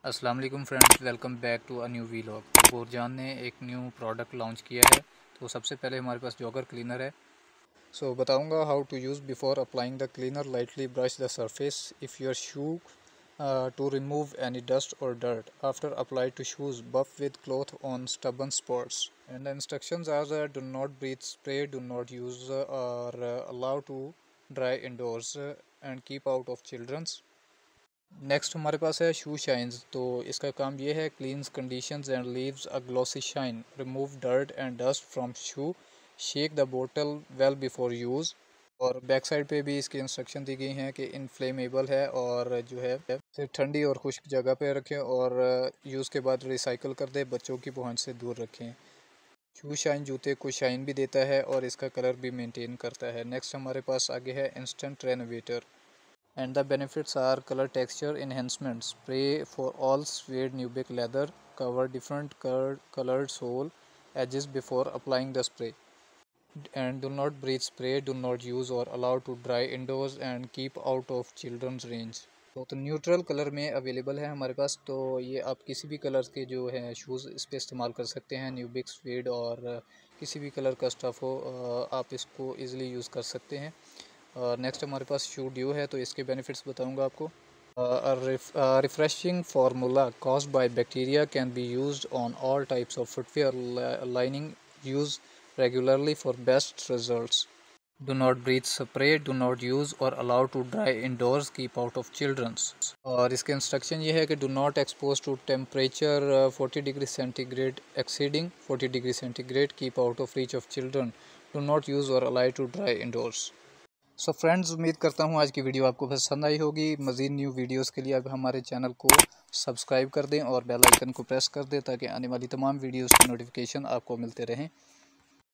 अस्सलाम वालेकुम friends, welcome back to a new vlog. तो बोरजान ने एक न्यू प्रोडक्ट लॉन्च किया है। तो सबसे पहले हमारे पास जॉगर क्लीनर है। सो बताऊंगा how to use before applying the cleaner. Lightly brush the surface if your shoe to remove any dust or dirt. After apply to shoes, buff with cloth on stubborn spots. And the instructions are do not breathe spray, do not use or allow to dry indoors and keep out of children's. Next हमारे पास है शू shines. तो इसका काम ये है cleans conditions and leaves a glossy shine, remove dirt and dust from shoe, shake the बोतल well before use. और back side पे भी इसकी इंस्ट्रक्शन दी गई हैं कि इनफ्लेमेबल है और जो है सिर्फ ठंडी और खुश्क जगह पे रखें और यूज़ के बाद रिसाइकल कर दें, बच्चों की पहुंच से दूर रखें। शू शाइन जूते को शाइन भी देता है और इसका कलर भी मेंटेन करता है। नेक्स्ट हमारे पास आगे है instant renovator and the benefits are color texture enhancement, spray for all suede nubic leather, cover different colored sole edges before applying the spray, and do not breathe spray, do not use or allow to dry indoors and keep out of children's range। तो neutral colour में available है हमारे पास। तो ये आप किसी भी colour के जो है शूज़ इस पर इस्तेमाल कर सकते हैं। न्यूबिक स्वेड और किसी भी कलर का स्टफ़ हो, आप इसको इजीली यूज़ कर सकते हैं। नेक्स्ट हमारे पास शू ड्यू है। तो इसके बेनिफिट्स बताऊंगा आपको। Refreshing formula caused by bacteria can be used on all types of footwear lining, use regularly for best results. Do not breathe spray, do not use or allow to dry indoors, keep out of childrens. और इसके instruction ये है कि do not expose to temperature 40 degree centigrade, exceeding 40 degree centigrade, keep out of reach of children, do not use or allow to dry endorse. So friends, उम्मीद करता हूँ आज की वीडियो आपको पसंद आई होगी। मज़ीद न्यू वीडियोस के लिए आप हमारे चैनल को सब्सक्राइब कर दें और बेल आइकन को प्रेस कर दें ताकि आने वाली तमाम वीडियोस की नोटिफिकेशन आपको मिलते रहें।